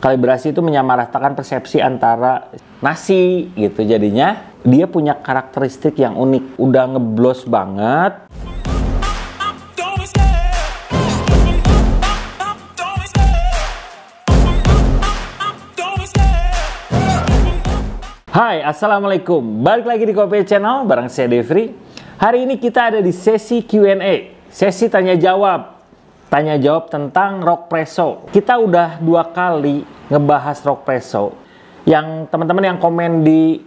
Kalibrasi itu menyamaratakan persepsi antara nasi gitu. Jadinya dia punya karakteristik yang unik. Udah ngeblos banget. Hai, assalamualaikum. Balik lagi di Kopi Channel bareng saya Devri. Hari ini kita ada di sesi Q&A, sesi tanya jawab. Tanya jawab tentang Rock Presso. Kita udah 2 kali ngebahas Rock Presso. Yang teman-teman yang komen di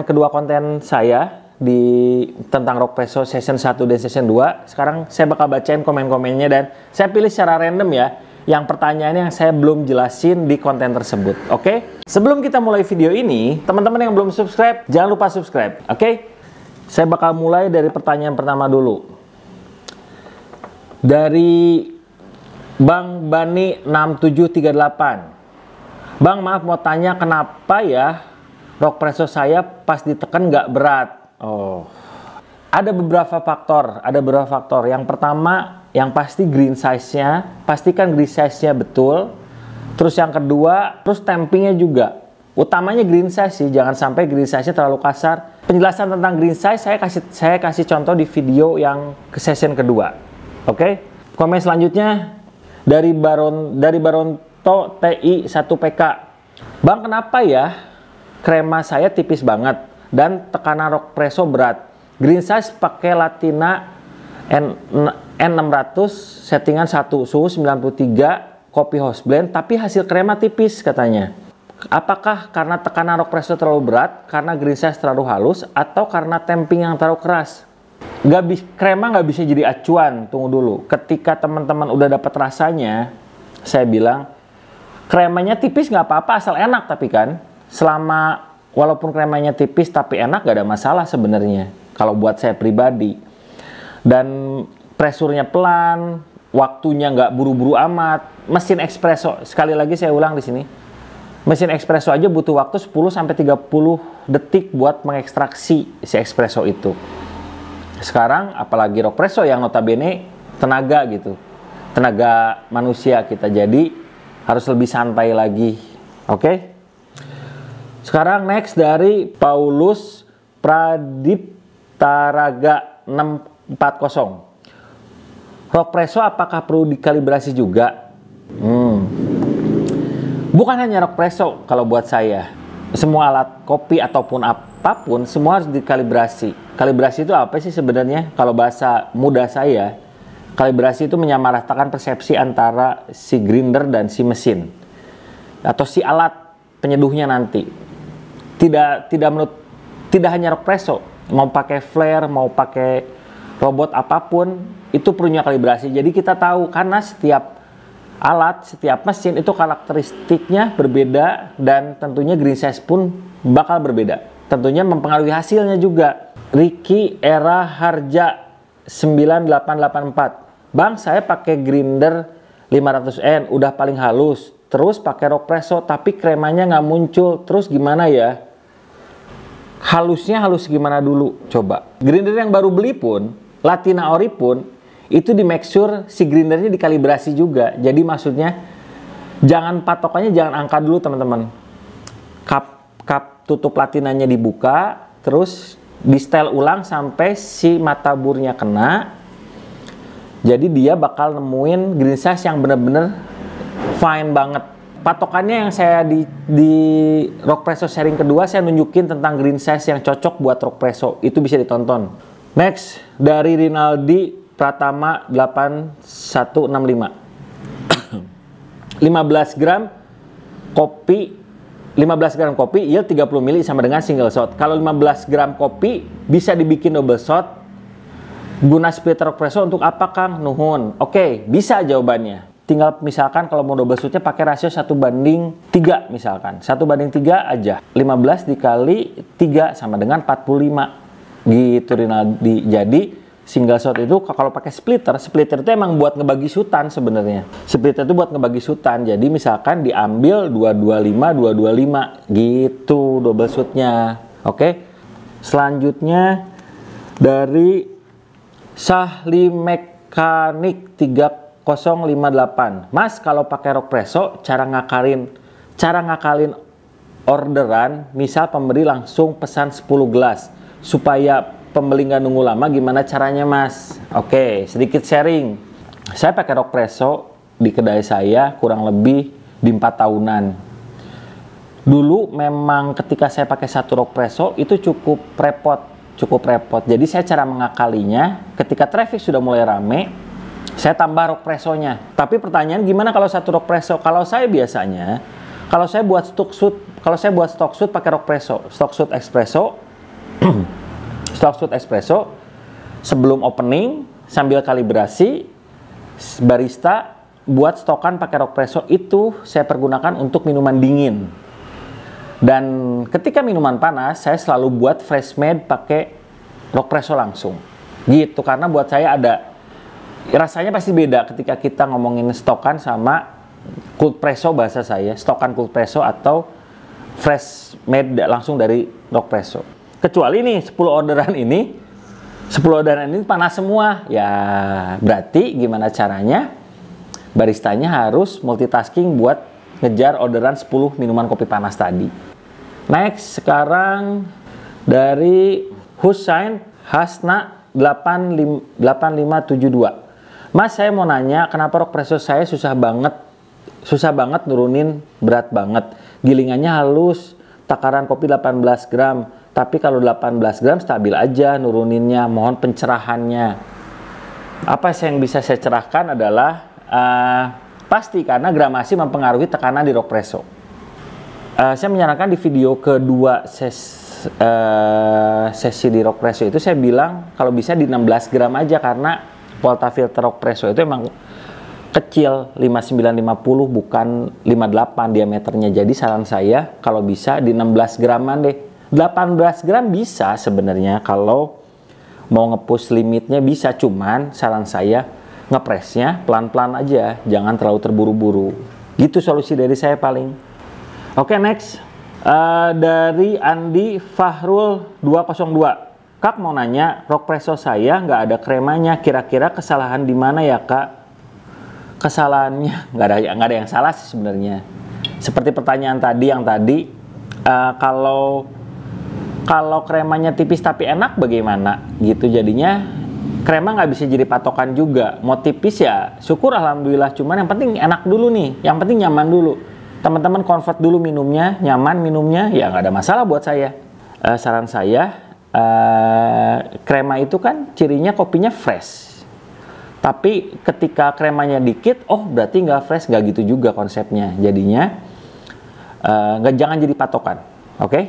kedua konten saya di tentang Rock Presso season 1 dan season 2. Sekarang saya bakal bacain komen-komennya dan saya pilih secara random ya. Yang pertanyaannya yang saya belum jelasin di konten tersebut. Oke? Sebelum kita mulai video ini, teman-teman yang belum subscribe, jangan lupa subscribe. Oke? Saya bakal mulai dari pertanyaan pertama dulu. Dari Bang Bani 6738. Bang, maaf mau tanya kenapa ya Rock Presso saya pas ditekan nggak berat? Oh, ada beberapa faktor. Yang pertama, yang pasti green size-nya. Pastikan green size-nya betul. Terus yang kedua, terus tampingnya juga. Utamanya green size sih, jangan sampai green size-nya terlalu kasar. Penjelasan tentang green size saya kasih contoh di video yang ke session kedua. Oke? Komen selanjutnya dari Baronto TI 1PK. Bang, kenapa ya krema saya tipis banget dan tekanan Rock Presso berat? Green size pakai Latina N600 settingan 1 suhu 93 kopi house blend tapi hasil krema tipis katanya. Apakah karena tekanan Rock Presso terlalu berat, karena green size terlalu halus, atau karena tamping yang terlalu keras? Krema nggak bisa jadi acuan. Tunggu dulu. Ketika teman-teman udah dapat rasanya, saya bilang kremanya tipis nggak apa-apa asal enak. Tapi kan walaupun kremanya tipis tapi enak nggak ada masalah sebenarnya. Kalau buat saya pribadi. Dan presurnya pelan, waktunya nggak buru-buru amat. Mesin espresso, sekali lagi saya ulang di sini. Mesin espresso aja butuh waktu 10-30 detik buat mengekstraksi si espresso itu. Sekarang apalagi Rock Presso yang notabene tenaga gitu. Tenaga manusia kita, jadi harus lebih santai lagi. Oke? Sekarang next dari Paulus Pradiptaraga 640. Rock Presso apakah perlu dikalibrasi juga? Bukan hanya Rock Presso kalau buat saya. Semua alat kopi ataupun apapun semua harus dikalibrasi. Kalibrasi itu apa sih sebenarnya? Kalau bahasa muda saya, kalibrasi itu menyamaratakan persepsi antara si grinder dan si mesin atau si alat penyeduhnya nanti. Tidak hanya Rock Presso, mau pakai flare, mau pakai robot apapun itu punya kalibrasi. Jadi kita tahu karena setiap alat, setiap mesin itu karakteristiknya berbeda dan tentunya green size pun bakal berbeda. Tentunya mempengaruhi hasilnya juga. Ricky Era Harja 9884. Bang, saya pakai grinder 500N udah paling halus. Terus pakai Rock Presso tapi kremanya nggak muncul. Terus gimana ya? Halusnya halus gimana dulu? Coba. Grinder yang baru beli pun, Latina Ori pun, itu di make sure si grindernya dikalibrasi juga. Jadi maksudnya jangan patokannya jangan angka dulu teman-teman. Kap tutup latinanya dibuka, terus di setel ulang sampai si mata burnya kena. Jadi dia bakal nemuin green size yang bener-bener fine banget. Patokannya yang saya di Rock Presso sharing kedua saya nunjukin tentang green size yang cocok buat Rock Presso. Itu bisa ditonton. Next dari Rinaldi Pratama 8165. 15 gram kopi yield 30 ml sama dengan single shot. Kalau 15 gram kopi bisa dibikin double shot. Guna splitter Rock Presso untuk apa, Kang? Nuhun. Oke, bisa jawabannya. Tinggal misalkan kalau mau double shotnya pakai rasio 1:3 misalkan. 1:3 aja. 15 dikali 3 sama dengan 45. Gitu Rinaldi. Jadi single shot itu kalau pakai splitter itu emang buat ngebagi shootan sebenarnya. Splitter itu buat ngebagi shootan. Jadi misalkan diambil 225 gitu double shootnya. Oke. Selanjutnya dari Sahli Mekanik 3058. Mas, kalau pakai Rock Presso cara ngakarin cara ngakalin orderan, misal pembeli langsung pesan 10 gelas supaya pembeli nggak nunggu lama, gimana caranya Mas? Oke, sedikit sharing. Saya pakai Rockpresso di kedai saya kurang lebih di 4 tahunan. Dulu memang ketika saya pakai satu Rockpresso itu cukup repot. Jadi saya cara mengakalinya ketika traffic sudah mulai rame, saya tambah Rockpresso-nya. Tapi pertanyaan, gimana kalau satu Rockpresso? Kalau saya biasanya, kalau saya buat stock shoot pakai Rockpresso, stock shoot espresso sebelum opening sambil kalibrasi, barista buat stokan pakai Rockpresso itu saya pergunakan untuk minuman dingin. Dan ketika minuman panas, saya selalu buat fresh made pakai Rockpresso langsung. Gitu, karena buat saya rasanya pasti beda ketika kita ngomongin stokan sama cold presso bahasa saya, stokan cold presso atau fresh made langsung dari Rockpresso. Kecuali nih 10 orderan ini panas semua. Ya, berarti gimana caranya? Baristanya harus multitasking buat ngejar orderan 10 minuman kopi panas tadi. Next, sekarang dari Husain Hasna 8572. Mas, saya mau nanya kenapa Rockpresso saya susah banget nurunin berat banget. Gilingannya halus, takaran kopi 18 gram. Tapi kalau 18 gram stabil aja nuruninnya, mohon pencerahannya. Apa yang bisa saya cerahkan adalah pasti karena gramasi mempengaruhi tekanan di Rockpresso. Saya menyarankan di video kedua sesi di Rockpresso itu saya bilang kalau bisa di 16 gram aja, karena Volta filter Rockpresso itu emang kecil, 5950 bukan 58 diameternya. Jadi saran saya kalau bisa di 16 graman deh. 18 gram bisa sebenarnya kalau mau nge-push limitnya bisa, cuman saran saya ngepresnya pelan-pelan aja, jangan terlalu terburu-buru. Gitu solusi dari saya paling. Oke, next. Dari Andi Fahrul 202. Kak mau nanya, Rockpresso saya nggak ada kremanya, kira-kira kesalahan di mana ya Kak? Kesalahannya nggak ada yang salah sih sebenarnya. Seperti pertanyaan tadi kalau kremanya tipis tapi enak bagaimana? Gitu jadinya krema nggak bisa jadi patokan juga. Mau tipis ya syukur alhamdulillah, cuman yang penting enak dulu nih, yang penting nyaman dulu. Teman-teman convert dulu minumnya, nyaman minumnya, ya nggak ada masalah buat saya. Saran saya, krema itu kan cirinya kopinya fresh. Tapi ketika kremanya dikit, oh berarti nggak fresh, nggak gitu juga konsepnya. Jadinya jangan jadi patokan, oke?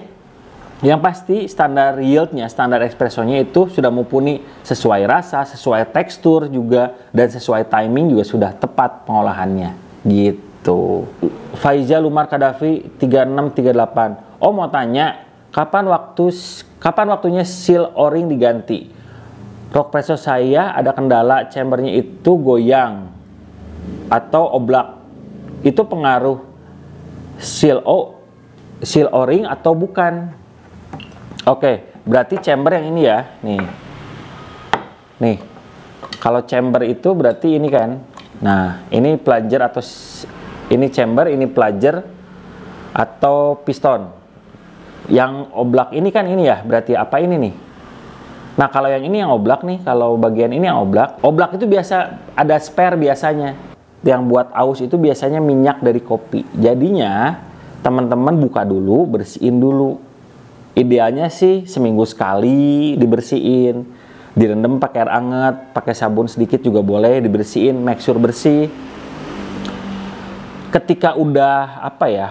Yang pasti standar yieldnya, standar espressonya itu sudah mumpuni sesuai rasa, sesuai tekstur juga, dan sesuai timing juga sudah tepat pengolahannya, gitu. Faizal Umar Kadafi 3638. Oh mau tanya, kapan waktunya seal o-ring diganti? Rockpresso saya ada kendala, chambernya itu goyang atau oblak. Itu pengaruh seal o-ring atau bukan? Oke, berarti chamber yang ini ya, nih. Kalau chamber itu berarti ini kan. Nah, ini plunger atau ini chamber, ini plunger atau piston. Yang oblak ini kan ini ya, berarti apa ini nih? Nah, kalau yang ini yang oblak nih, kalau bagian ini yang oblak. Oblak itu biasa ada spare biasanya. Yang buat aus itu biasanya minyak dari kopi. Jadinya teman-teman buka dulu, bersihin dulu. Idealnya sih seminggu sekali dibersihin, direndam pakai air hangat, pakai sabun sedikit juga boleh, dibersihin, make sure bersih. Ketika udah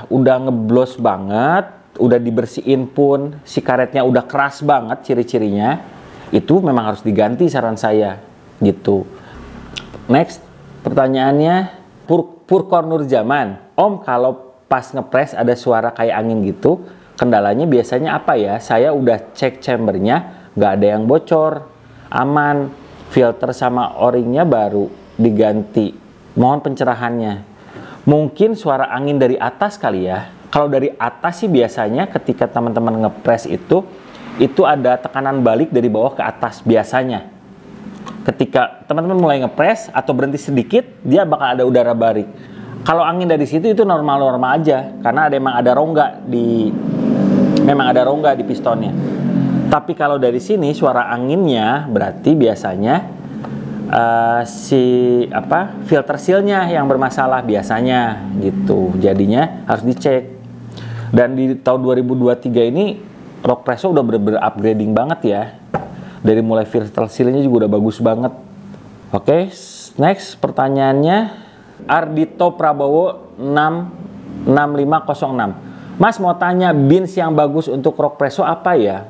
udah ngeblos banget, udah dibersihin pun si karetnya udah keras banget ciri-cirinya, itu memang harus diganti saran saya, gitu. Next, pertanyaannya Purkor Nurjaman. Om, kalau pas ngepres ada suara kayak angin gitu, kendalanya biasanya apa ya? Saya udah cek chambernya, nggak ada yang bocor, aman, filter sama o-ringnya baru diganti. Mohon pencerahannya. Mungkin suara angin dari atas kali ya. Kalau dari atas sih biasanya ketika teman-teman ngepres itu ada tekanan balik dari bawah ke atas biasanya. Ketika teman-teman mulai ngepres atau berhenti sedikit, dia bakal ada udara balik. Kalau angin dari situ itu normal-normal aja, karena memang ada rongga di pistonnya. Tapi kalau dari sini suara anginnya berarti biasanya filter sealnya yang bermasalah biasanya gitu. Jadinya harus dicek. Dan di tahun 2023 ini Rockpresso udah bener-bener upgrading banget ya. Dari mulai filter sealnya juga udah bagus banget. Oke, next pertanyaannya Ardito Prabowo 66506. Mas mau tanya beans yang bagus untuk Rockpresso apa ya?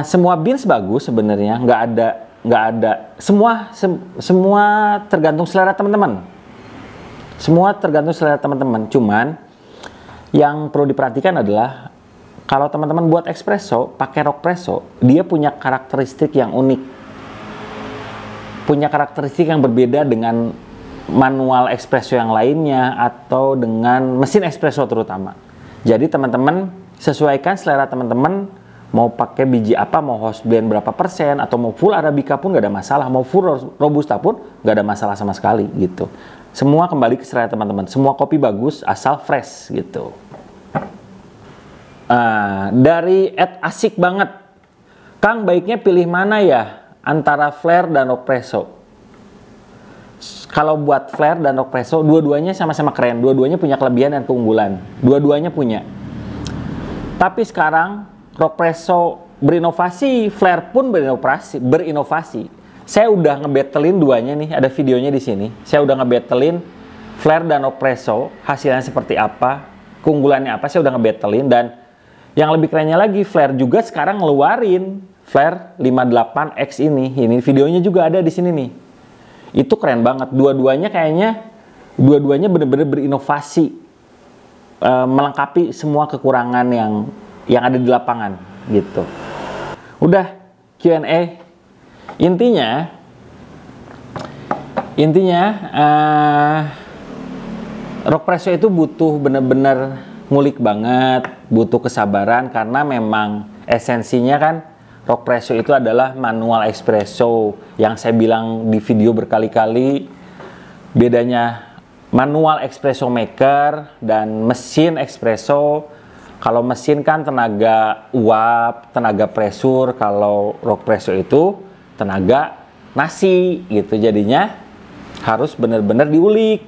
Semua beans bagus sebenarnya, nggak ada. Semua tergantung selera teman-teman. Semua tergantung selera teman-teman. Cuman yang perlu diperhatikan adalah kalau teman-teman buat espresso pakai Rockpresso, dia punya karakteristik yang unik, punya karakteristik yang berbeda dengan manual espresso yang lainnya atau dengan mesin espresso terutama. Jadi teman-teman sesuaikan selera teman-teman, mau pakai biji apa, mau house blend berapa persen, atau mau full Arabica pun nggak ada masalah, mau full Robusta pun nggak ada masalah sama sekali gitu. Semua kembali ke selera teman-teman. Semua kopi bagus asal fresh gitu. Dari asik banget, Kang baiknya pilih mana ya antara Flare dan Rockpresso? Kalau buat Flare dan Rockpresso, dua-duanya sama-sama keren. Dua-duanya punya kelebihan dan keunggulan. Dua-duanya punya. Tapi sekarang Rockpresso berinovasi, Flare pun berinovasi. Saya udah ngebattlein duanya nih, ada videonya di sini. Saya udah ngebattlein Flare dan Rockpresso, hasilnya seperti apa, keunggulannya apa, saya udah ngebattlein. Dan yang lebih kerennya lagi, Flare juga sekarang ngeluarin Flare 58X ini. Ini videonya juga ada di sini nih. Itu keren banget. Dua-duanya bener-bener berinovasi, melengkapi semua kekurangan yang ada di lapangan gitu. Udah Q&A. Intinya Rockpresso itu butuh bener-bener ngulik banget, butuh kesabaran, karena memang esensinya kan Rockpresso itu adalah manual espresso. Yang saya bilang di video berkali-kali, bedanya manual espresso maker dan mesin espresso. Kalau mesin kan tenaga uap, tenaga pressure. Kalau Rockpresso itu tenaga nasi gitu. Jadinya harus benar-benar diulik.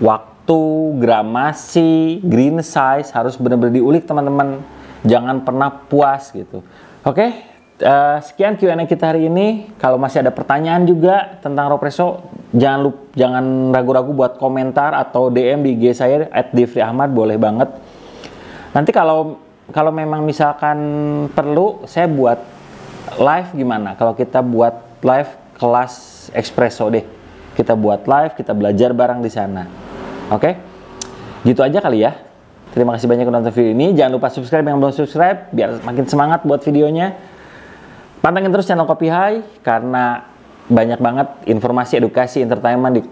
Waktu, gramasi, green size harus benar-benar diulik teman-teman. Jangan pernah puas gitu. Oke, sekian Q&A kita hari ini. Kalau masih ada pertanyaan juga tentang Rockpresso, jangan ragu-ragu buat komentar atau DM di IG saya @dfriahmad, boleh banget. Nanti kalau memang misalkan perlu, saya buat live gimana? Kalau kita buat live kelas espresso deh. Kita buat live, kita belajar bareng di sana. Oke? Gitu aja kali ya. Terima kasih banyak udah nonton video ini. Jangan lupa subscribe yang belum subscribe biar makin semangat buat videonya. Pantengin terus channel Kopi Hai karena banyak banget informasi, edukasi, entertainment di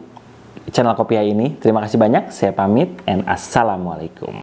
channel Kopi Hai ini. Terima kasih banyak. Saya pamit and assalamualaikum.